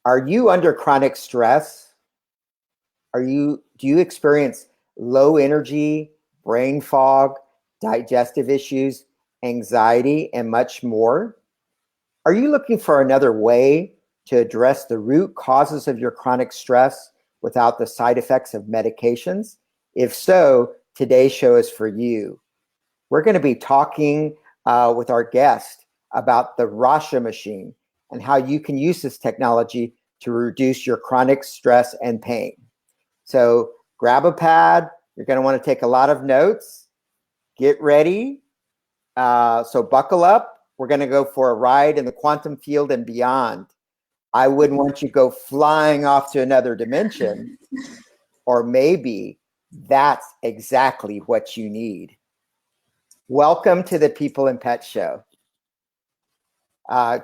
Are you under chronic stress? Do you experience low energy, brain fog, digestive issues, anxiety, and much more? Are you looking for another way to address the root causes of your chronic stress without the side effects of medications? If so, today's show is for you. We're going to be talking with our guest about the Rasha Machine and how you can use this technology to reduce your chronic stress and pain. So grab a pad. You're going to want to take a lot of notes. Get ready. So buckle up. We're going to go for a ride in the quantum field and beyond. I wouldn't want you to go flying off to another dimension, or maybe that's exactly what you need. Welcome to the People and Pets Show.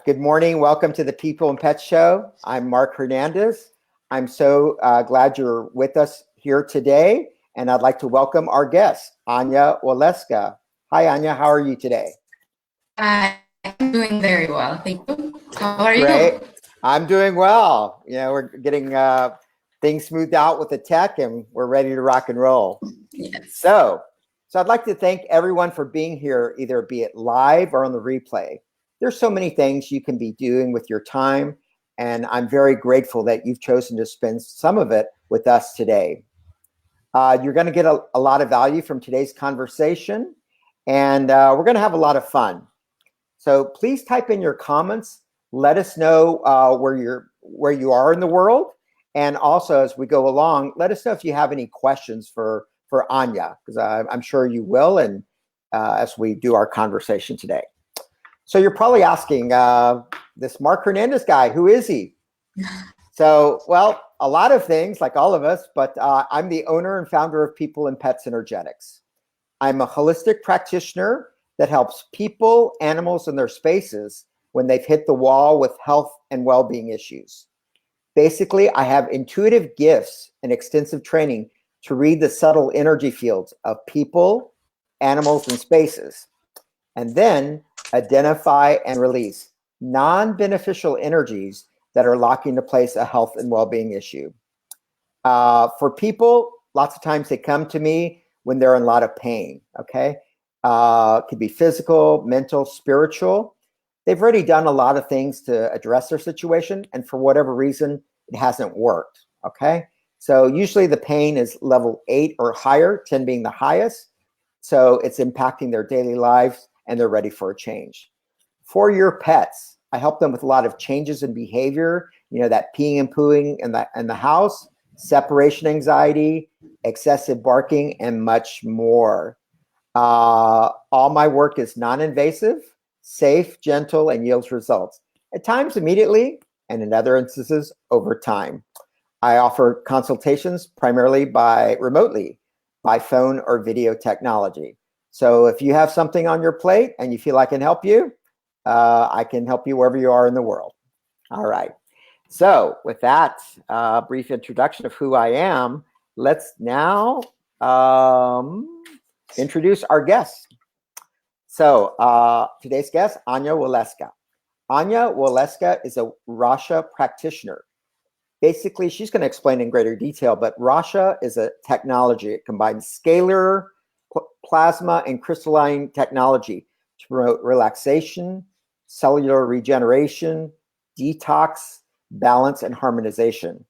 Good morning. Welcome to the People and Pets Show. I'm Mark Hernandez. I'm so glad you're with us here today, and I'd like to welcome our guest, Ania Wilewska. Hi, Ania. How are you today? I'm doing very well, thank you. How are Great. you? I'm doing well. You know, we're getting things smoothed out with the tech, and we're ready to rock and roll. Yes. So I'd like to thank everyone for being here, either be it live or on the replay. There's so many things you can be doing with your time, and I'm very grateful that you've chosen to spend some of it with us today. You're going to get a lot of value from today's conversation, and we're going to have a lot of fun. So please type in your comments. Let us know where you are in the world, and also as we go along, let us know if you have any questions for Ania, because I'm sure you will, and as we do our conversation today. So you're probably asking, this Mark Hernandez guy, who is he? So, well, a lot of things, like all of us, but I'm the owner and founder of People and Pets Energetics. I'm a holistic practitioner that helps people, animals, and their spaces when they've hit the wall with health and well-being issues. Basically, I have intuitive gifts and extensive training to read the subtle energy fields of people, animals, and spaces, and then identify and release non-beneficial energies that are locking into place a health and well-being issue. For people, lots of times they come to me when they're in a lot of pain, okay? It could be physical, mental, spiritual. They've already done a lot of things to address their situation, and for whatever reason, it hasn't worked, okay? So usually the pain is level 8 or higher, 10 being the highest. So it's impacting their daily lives, and they're ready for a change. For your pets, I help them with a lot of changes in behavior, you know, that peeing and pooing in the house, separation anxiety, excessive barking, and much more. All my work is non-invasive, safe, gentle, and yields results. At times immediately, and in other instances over time. I offer consultations primarily remotely by phone or video technology. So if you have something on your plate and you feel I can help you, I can help you wherever you are in the world. All right. So with that brief introduction of who I am, let's now introduce our guest. So today's guest, Ania Wilewska. Ania Wilewska is a Rasha practitioner. Basically, she's going to explain in greater detail, but Rasha is a technology. It combines scalar, plasma, and crystalline technology to promote relaxation, cellular regeneration, detox, balance, and harmonization.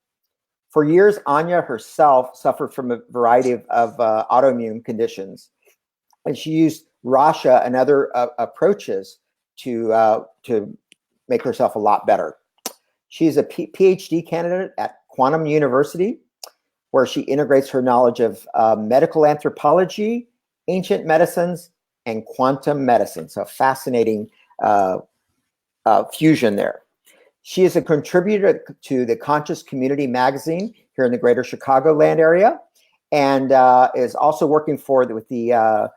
For years, Ania herself suffered from a variety of autoimmune conditions, and she used Rasha and other approaches to make herself a lot better. She's a Ph.D. candidate at Quantum University, where she integrates her knowledge of medical anthropology, ancient medicines, and quantum medicine. So fascinating fusion there. She is a contributor to the Conscious Community magazine here in the greater Chicagoland area, and is also working with the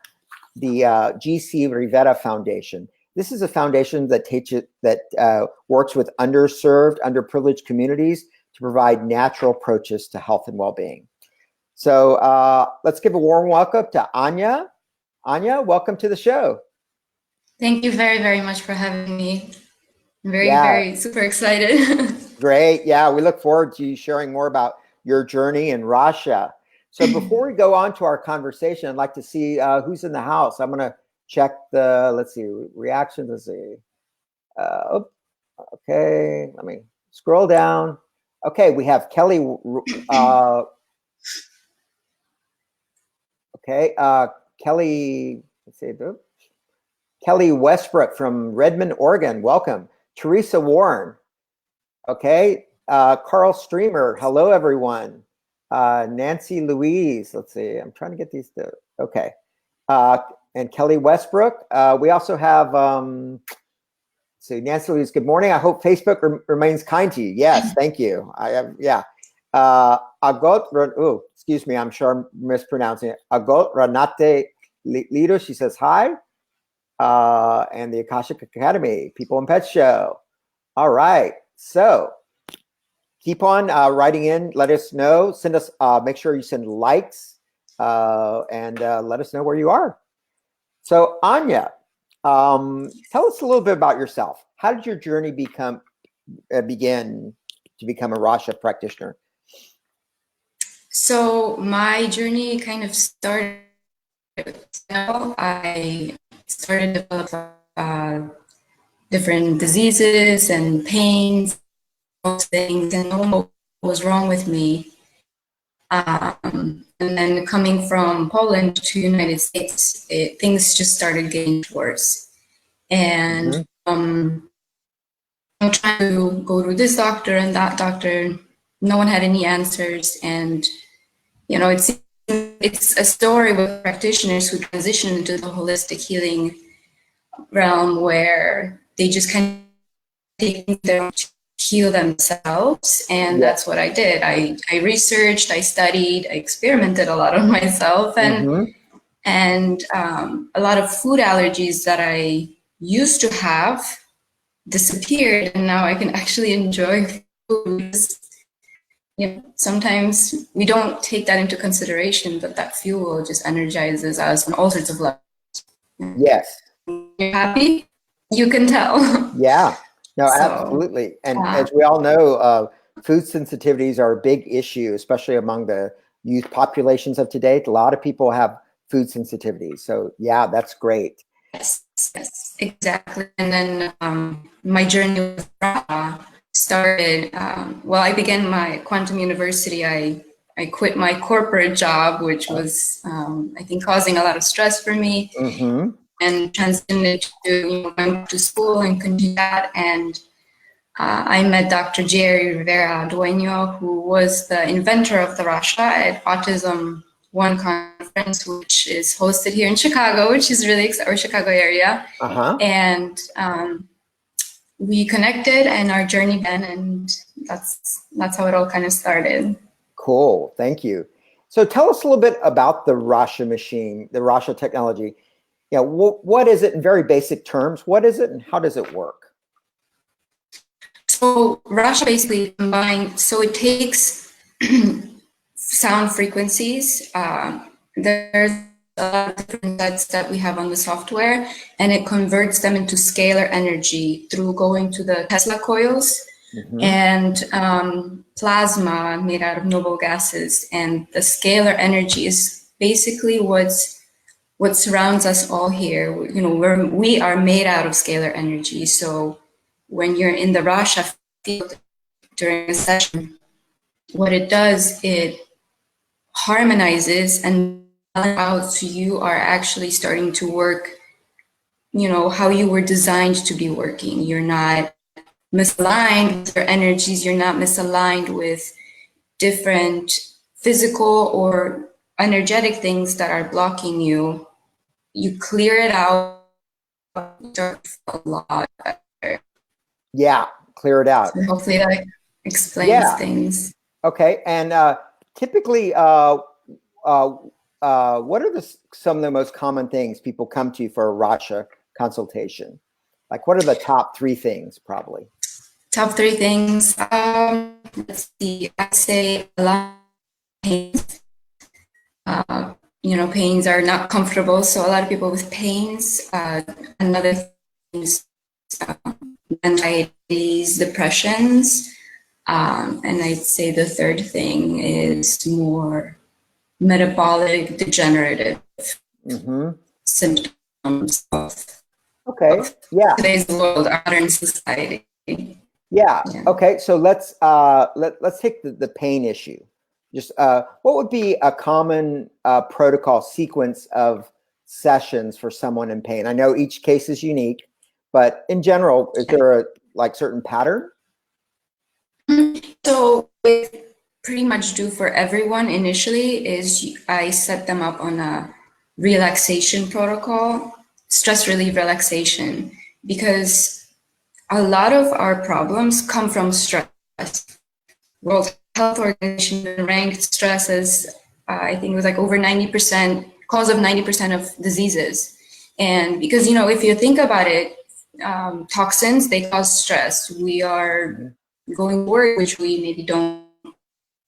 GC Rivera Foundation. This is a foundation that works with underserved, underprivileged communities to provide natural approaches to health and well-being. So let's give a warm welcome to Ania. Ania, welcome to the show. Thank you very, very much for having me. I'm very super excited. Great. Yeah, we look forward to you sharing more about your journey in Rasha. So before we go on to our conversation, I'd like to see who's in the house. I'm going to check the, let's see, reactions. Let's see. Okay, let me scroll down. Okay, we have Kelly. Kelly, let's see. Kelly Westbrook from Redmond, Oregon. Welcome. Teresa Warren. Okay. Carl Streamer. Hello, everyone. Nancy Louise. Let's see. I'm trying to get these to. Okay. And Kelly Westbrook. We also have. So Nancy Louise. Good morning. I hope Facebook remains kind to you. Yes. Thank you. I have. Yeah. Agot. Oh, excuse me. I'm sure I'm mispronouncing it. Agot Ranate Lido. She says hi. And the Akashic Academy, People and Pet Show. All right. So keep on writing in. Let us know. Send us, make sure you send likes and let us know where you are. So Ania, tell us a little bit about yourself. How did your journey begin to become a Rasha practitioner? So my journey kind of started, I started to develop different diseases and pains, things, and no what was wrong with me. And then coming from Poland to United States, things just started getting worse. And I'm trying to go to this doctor and that doctor. No one had any answers. And, you know, it's a story with practitioners who transition into the holistic healing realm where they just kind of take things to heal themselves. And that's what I did. I researched, I studied, I experimented a lot on myself, and a lot of food allergies that I used to have disappeared, and now I can actually enjoy food. You know, sometimes we don't take that into consideration, but that fuel just energizes us on all sorts of levels. Yes. You're happy? You can tell. Yeah. No, absolutely. And as we all know, food sensitivities are a big issue, especially among the youth populations of today. A lot of people have food sensitivities. So yeah, that's great. Yes, exactly. And then my journey with Rajah started, well, I began my quantum university. I quit my corporate job, which was, I think, causing a lot of stress for me. And transitioned to going to school and continue that. And I met Dr. GC Rivera Foundation, who was the inventor of the Rasha at Autism One conference, which is hosted here in Chicago, which is really exciting, or Chicago area. And we connected, and our journey began, and that's how it all kind of started. Cool, thank you. So tell us a little bit about the Rasha Machine, the Rasha technology. Yeah, what is it in very basic terms? What is it and how does it work? So Rasha basically combines, so it takes sound frequencies. There's a lot of different sets that we have on the software, and it converts them into scalar energy through going to the Tesla coils and plasma made out of noble gases. And the scalar energy is basically what surrounds us all here. You know, we are made out of scalar energy. So when you're in the Rasha field during a session, what it does, it harmonizes and out, so you are actually starting to work, you know, how you were designed to be working. You're not misaligned with your energies. You're not misaligned with different physical or energetic things that are blocking you. You clear it out, start to feel a lot better. Yeah, clear it out. So hopefully that explains things. Okay, and typically, what are some of the most common things people come to you for a Rasha consultation? Like, what are the top 3 things, probably? Top 3 things. Let's see. I'd say a lot of pains. You know, pains are not comfortable. So a lot of people with pains. Another thing is anxieties, depressions. And I'd say the third thing is more metabolic degenerative symptoms of today's world, our modern society. Yeah. Okay. So let's take the pain issue. Just what would be a common protocol sequence of sessions for someone in pain? I know each case is unique, but in general, is there a certain pattern? So what I pretty much do for everyone initially is I set them up on a relaxation protocol, stress relief relaxation, because a lot of our problems come from stress. World Health Organization ranked stress as, I think it was like over 90%, cause of 90% of diseases. And because, if you think about it, toxins, they cause stress. We are going to work, which we maybe don't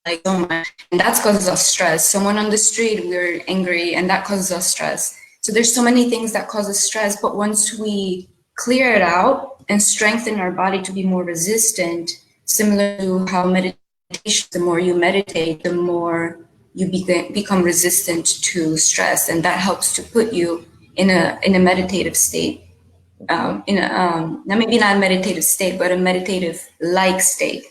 like so much, and that causes us stress. Someone on the street, we're angry, and that causes us stress. So there's so many things that cause us stress, but once we clear it out and strengthen our body to be more resistant, similar to how meditation, the more you meditate, the more you become resistant to stress, and that helps to put you in a meditative state. Now maybe not a meditative state, but a meditative like state,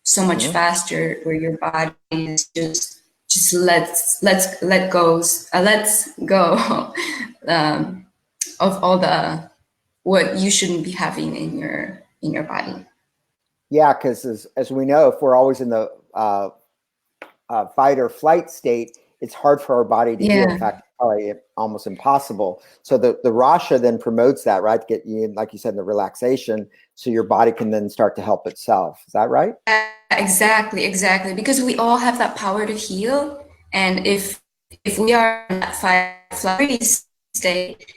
so much faster, where your body is just let's go of all the what you shouldn't be having in your body. Yeah, because as we know, if we're always in the fight or flight state, it's hard for our body to heal. In fact, probably almost impossible. So the Rasha then promotes that, right? To get you in, like you said, in the relaxation, so your body can then start to help itself. Is that right? Exactly. Because we all have that power to heal, and if we are in that fight flight state,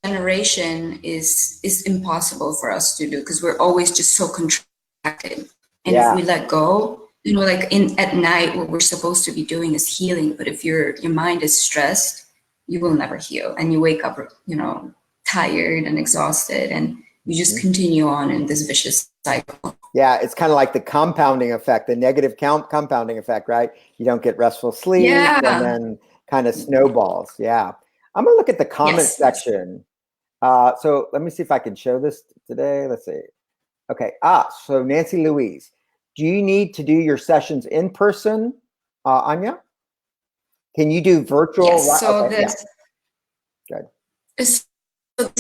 regeneration is impossible for us to do, because we're always just so contracted. And if we let go, like at night, what we're supposed to be doing is healing. But if your mind is stressed, you will never heal, and you wake up, tired and exhausted, and you just continue on in this vicious cycle. Yeah, it's kind of like the compounding effect, the negative compounding effect, right? You don't get restful sleep, and then kind of snowballs. Yeah, I'm gonna look at the comment section. So let me see if I can show this today. Let's see. Okay. So Nancy Louise, do you need to do your sessions in person, Ania? Can you do virtual? Yes, so good. It's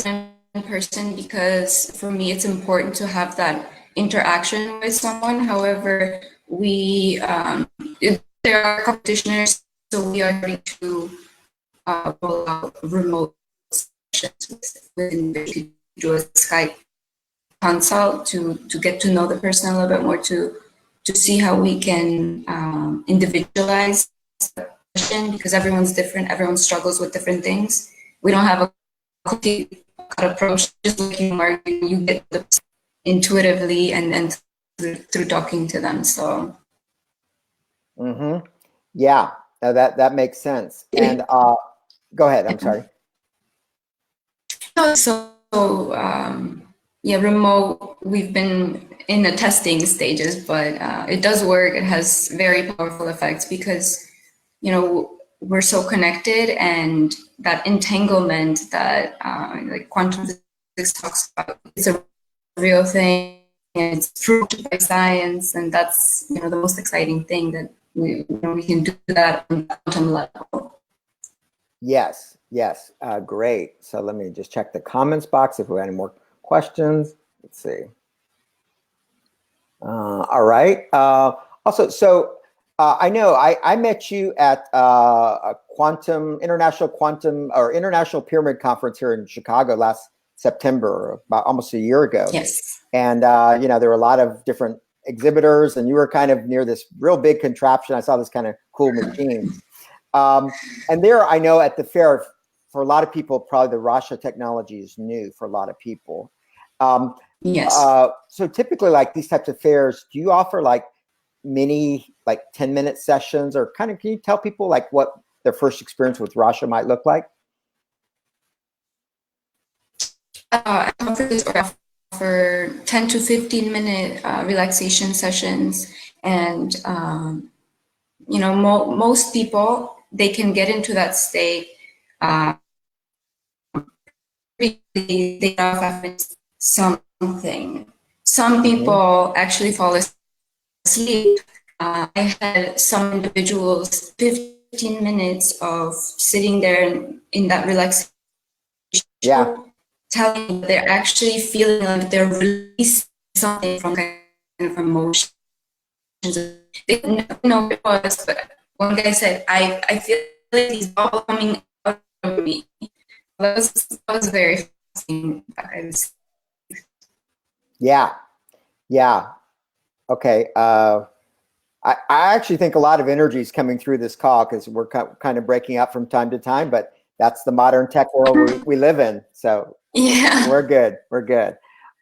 in person, because for me it's important to have that interaction with someone. However, there are practitioners, so we are ready to roll out remote sessions within do a Skype consult to get to know the person a little bit more, to see how we can individualize the session, because everyone's different, everyone struggles with different things. We don't have a cookie cut approach, just looking where you get the intuitively and through talking to them. So yeah, that makes sense. And go ahead, I'm sorry. Remote, we've been in the testing stages, but it does work. It has very powerful effects, because we're so connected, and that entanglement that like quantum physics talks about, it's a real thing, and it's proved by science, and that's the most exciting thing, that we can do that on the quantum level. Yes, great. So let me just check the comments box if we have any more questions. Let's see. All right. Also, so I know I met you at a international pyramid conference here in Chicago last September, about almost a year ago. Yes. And there were a lot of different exhibitors, and you were kind of near this real big contraption. I saw this kind of cool machine. And there, I know at the fair, for a lot of people, probably the Rasha technology is new for a lot of people. Yes. So typically, like these types of fairs, do you offer like mini, like 10-minute sessions, or kind of, can you tell people like what their first experience with Rasha might look like? Conferences or offer 10 to 15 minute relaxation sessions. And, you know, most people, they can get into that state. They have something. Some people actually fall asleep. I had some individuals 15 minutes of sitting there in that relaxation, telling me they're actually feeling like they're releasing something from kind of emotions. They didn't know what it was, but one guy said, I feel like he's all coming out of me. That was very fascinating. Yeah. Okay. I actually think a lot of energy is coming through this call because we're kind of breaking up from time to time, but that's the modern tech world we live in. So yeah, we're good.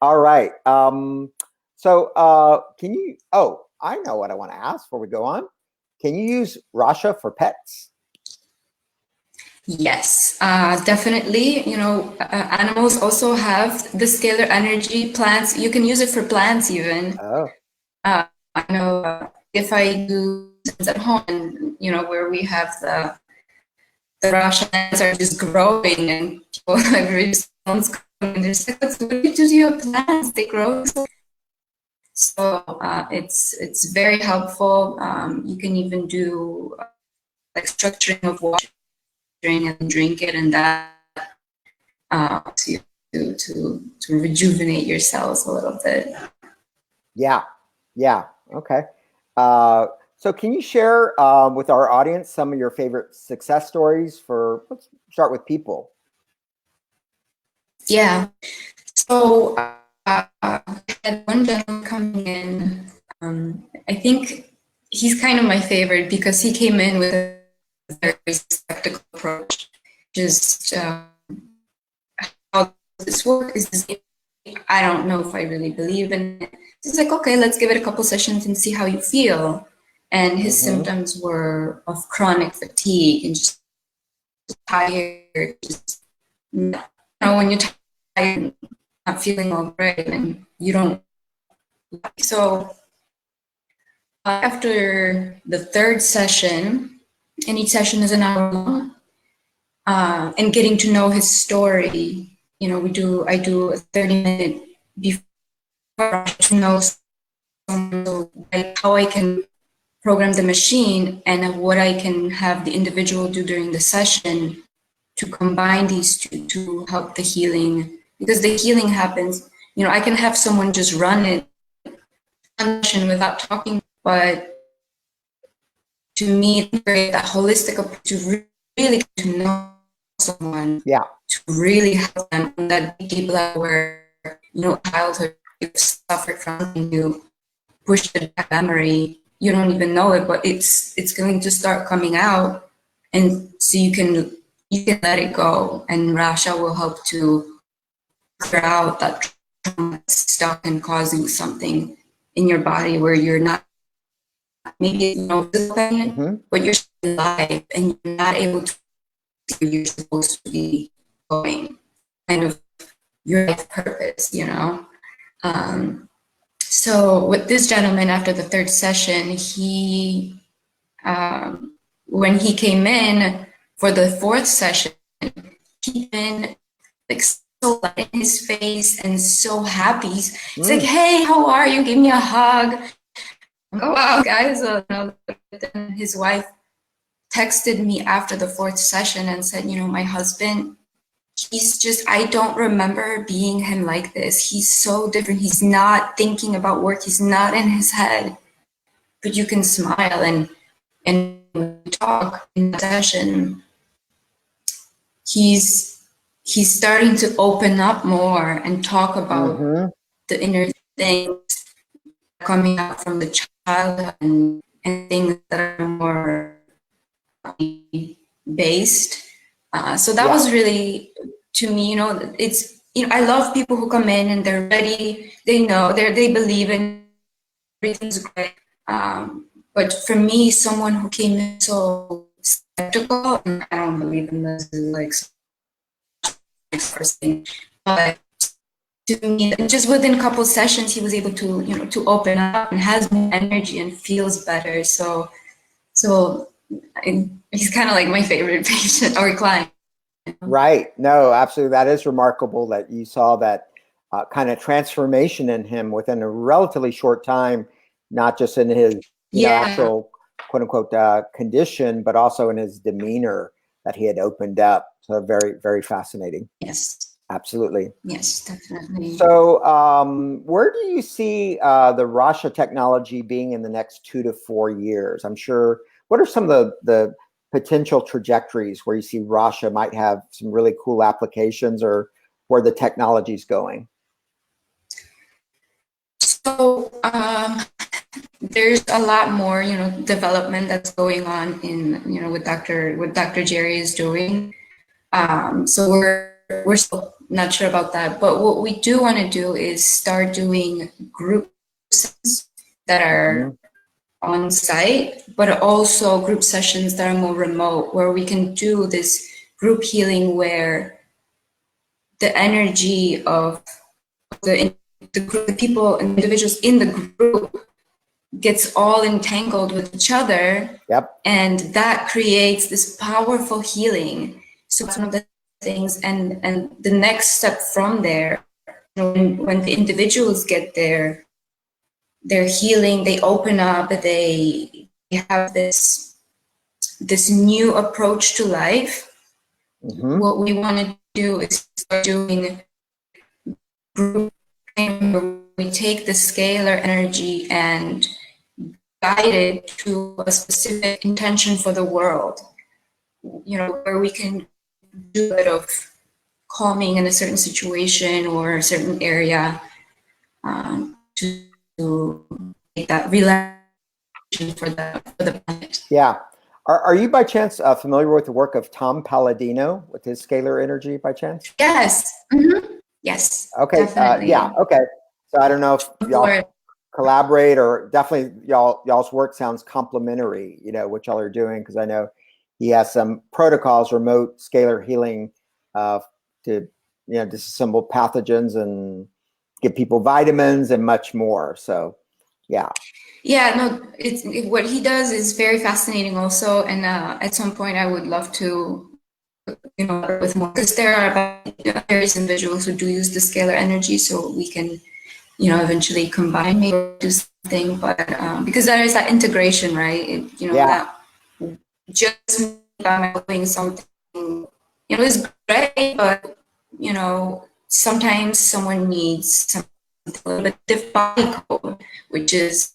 All right. So can you, I know what I want to ask before we go on. Can you use Rasha for pets? Yes, definitely. You know, animals also have the scalar energy. Plants, you can use it for plants even. Oh. I know if I do at home, you know, where we have the Russian plants are just growing and people like response and they're like, what do you do to your plants? They grow. So it's very helpful. You can even do like structuring of water and drink it, and that to rejuvenate your cells a little bit. Yeah. Okay. So can you share with our audience some of your favorite success stories let's start with people. Yeah. So I had one gentleman coming in. I think he's kind of my favorite because he came in with a very skeptical approach. Just how this work is this, I don't know if I really believe in it. He's like, okay, let's give it a couple sessions and see how you feel. And his symptoms were of chronic fatigue and just tired. Just, you know, when you're tired, not feeling all right, and you don't. So after the third session, and each session is an hour long, and getting to know his story. You know, I do a 30-minute before to know like how I can program the machine and what I can have the individual do during the session to combine these two to help the healing. Because the healing happens, you know, I can have someone just run it without talking, but to me, that holistic approach to really get to know someone, to really help them on that deep level where, you know, childhood you suffered from, you push the memory, you don't even know it, but it's going to start coming out, and so you can let it go, and Rasha will help to clear out that trauma that's stuck and causing something in your body where you're not maybe no pain, but you're still alive and you're not able to where you're supposed to be going, kind of your life purpose, you know. So with this gentleman, after the third session, he, when he came in for the fourth session, he came in like so light in his face and so happy. He's like, "Hey, how are you? Give me a hug." Oh wow, guys! Then his wife texted me after the fourth session and said, "You know, my husband, he's just, I don't remember being him like this. He's so different. He's not thinking about work. He's not in his head, but you can smile and when we talk in the session, he's starting to open up more and talk about the inner things coming out from the childhood and things that are more based. So that was really, to me, you know, it's, you know, I love people who come in and they're ready, they know, they believe in everything's great. But for me, someone who came in so skeptical, and I don't believe in this, like, first thing, but to me, just within a couple sessions, he was able to, to open up and has more energy and feels better. So he's kind of like my favorite patient or client. Right. No, absolutely. That is remarkable that you saw that kind of transformation in him within a relatively short time, not just in his actual quote unquote condition, but also in his demeanor that he had opened up. So very, very fascinating. Yes. Absolutely. Yes, definitely. So where do you see the Rasha technology being in the next 2 to 4 years? I'm sure, what are some of the potential trajectories where you see Rasha might have some really cool applications, or where the technology is going? So there's a lot more, development that's going on in, what Dr. Jerry is doing. So we're still not sure about that, but what we do want to do is start doing group sessions that are on site, but also group sessions that are more remote, where we can do this group healing where the energy of the group, the people, individuals in the group gets all entangled with each other. Yep. And that creates this powerful healing. So that's one of the things. And the next step from there, when the individuals get their healing, they open up, they have this new approach to life. What we want to do is start doing group where we take the scalar energy and guide it to a specific intention for the world, where we can do a bit of calming in a certain situation or a certain area to make that relaxation for the planet. Yeah. Are you by chance familiar with the work of Tom Palladino with his scalar energy by chance? Yes. Yes. Okay. Yeah. Okay. So I don't know if y'all collaborate, or definitely y'all's work sounds complementary, what y'all are doing, because I know he has some protocols, remote scalar healing, to disassemble pathogens and give people vitamins and much more. So yeah. Yeah, no, what he does is very fascinating also, and at some point I would love to, with more, because there are various individuals who do use the scalar energy, so we can, eventually combine, maybe do something, but because there is that integration, right? That just by doing something, is great, but sometimes someone needs a little bit different body code, which is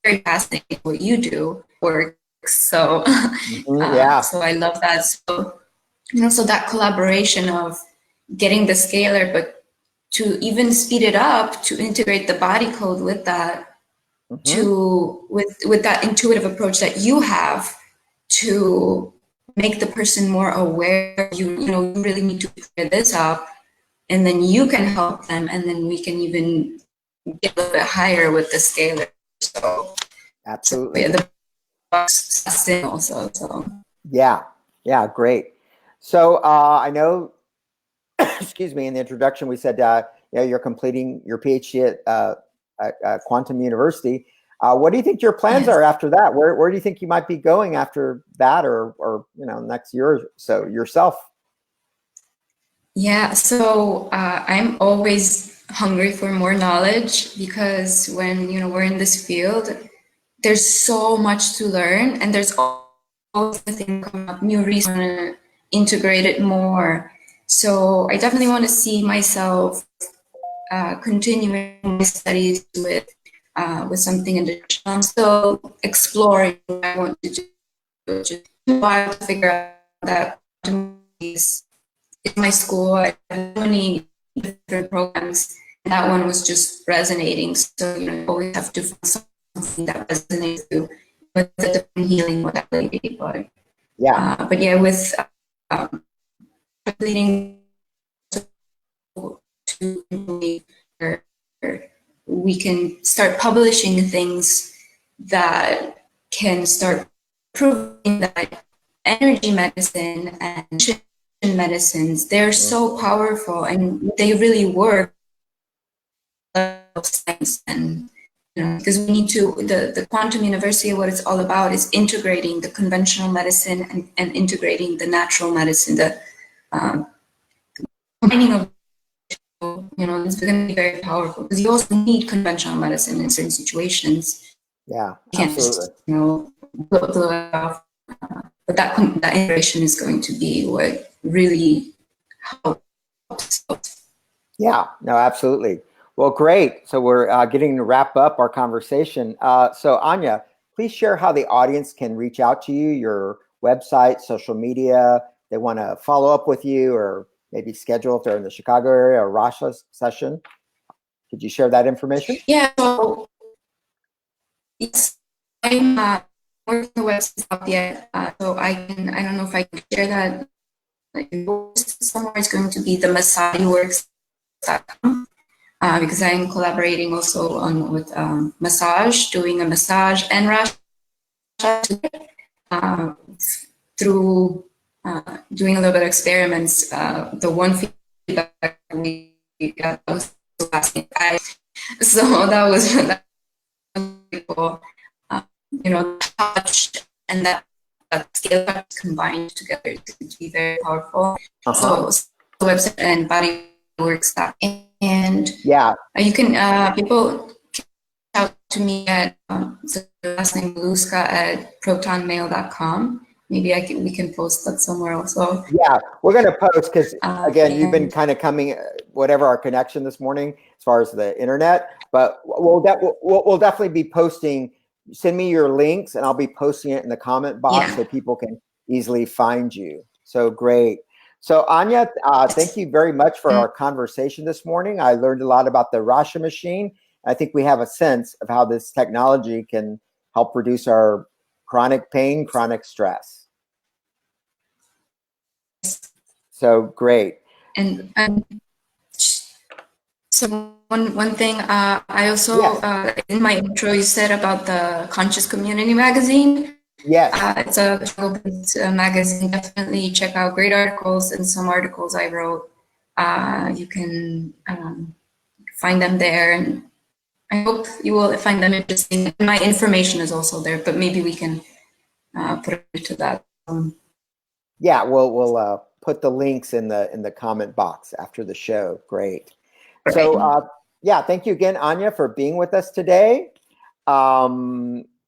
very fascinating what you do works. So so I love that. So so that collaboration of getting the scalar, but to even speed it up, to integrate the body code with that, with that intuitive approach that you have, to make the person more aware. You really need to clear this up, and then you can help them, and then we can even get a little bit higher with the scalar. So absolutely. So, the box also. So yeah, great. So I know, excuse me, in the introduction we said you're completing your Ph.D. at Quantum University. What do you think your plans are after that? Where do you think you might be going after that, or next year or so yourself? Yeah, so I'm always hungry for more knowledge, because when we're in this field, there's so much to learn, and there's always the thing coming up, new research, integrate it more. So I definitely want to see myself continuing my studies with something additional. I'm still exploring what I want to do. Just a while to figure out that is my school. I have so many different programs, and that one was just resonating. So you always have to find something that resonates with the different healing modality. But with leading to where we can start publishing things that can start proving that energy medicine and medicines, they're so powerful and they really work of science, and because we need to, the Quantum University, what it's all about is integrating the conventional medicine and integrating the natural medicine, the combining of, it's going to be very powerful, because you also need conventional medicine in certain situations. Yeah, you can't absolutely. just, blow it off. But that integration is going to be what really helps. Yeah, no, absolutely. Well, great. So we're getting to wrap up our conversation. So Ania, please share how the audience can reach out to you, your website, social media. They want to follow up with you, or maybe schedule if they're in the Chicago area, a Rasha session. Could you share that information? Yeah, so I'm working the website up yet, so I don't know if I can share that. Somewhere it's going to be the massageworks.com. Because I'm collaborating also with massage, doing a massage and Rasha through doing a little bit of experiments. The one feedback we got was last night, so that was really cool. Touch and that skill combined together to be very powerful. So the website and bodyworks.com. And yeah, you can people reach out to me at so last name Wilewska at protonmail.com. Maybe we can post that somewhere also. Yeah, we're going to post because again, you've been kind of coming, whatever our connection this morning as far as the internet, but we'll definitely be posting. Send me your links and I'll be posting it in the comment box so people can easily find you. So great. So Ania, thank you very much for our conversation this morning. I learned a lot about the Rasha Machine. I think we have a sense of how this technology can help reduce our chronic pain, chronic stress. So great. And so one thing, I also, in my intro, you said about the Conscious Community magazine. Yes. It's a magazine. Definitely check out great articles, and some articles I wrote. You can find them there, and I hope you will find them interesting. My information is also there, but maybe we can put it to that. Yeah, we'll put the links in the comment box after the show. Great. So yeah, thank you again, Ania, for being with us today.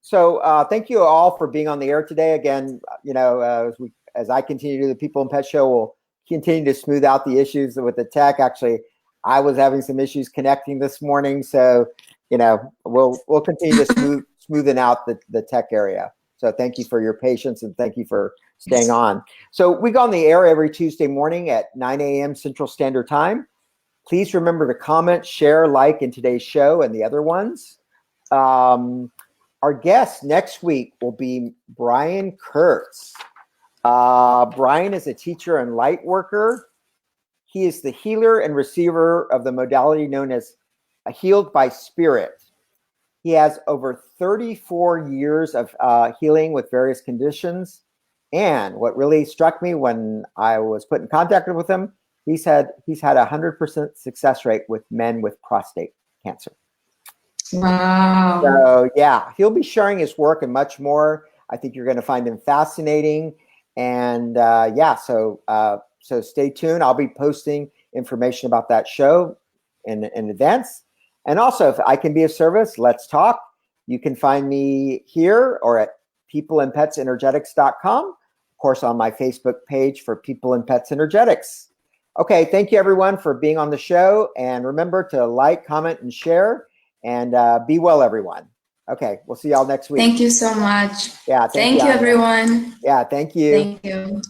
So thank you all for being on the air today. Again, as I continue to do the People and Pet Show, we'll continue to smooth out the issues with the tech. Actually, I was having some issues connecting this morning, so we'll continue to smoothen out the tech area. So thank you for your patience and thank you for staying on. So we go on the air every Tuesday morning at 9 a.m. Central Standard Time. Please remember to comment, share, like in today's show and the other ones. Our guest next week will be Brian Kurtz. Brian is a teacher and light worker. He is the healer and receiver of the modality known as Healed by Spirit. He has over 34 years of healing with various conditions. And what really struck me when I was put in contact with him, he's had 100% success rate with men with prostate cancer. Wow. So yeah, he'll be sharing his work and much more. I think you're going to find him fascinating. And so stay tuned. I'll be posting information about that show in advance. And also, if I can be of service, let's talk. You can find me here or at peopleandpetsenergetics.com. Of course, on my Facebook page for People and Pets Energetics. Okay, thank you everyone for being on the show. And remember to like, comment, and share. And be well, everyone. Okay, we'll see y'all next week. Thank you so much. Yeah, thank you, everyone. Yeah, thank you. Thank you.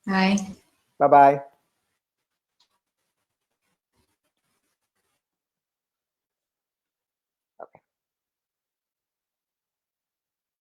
Bye. Bye-bye.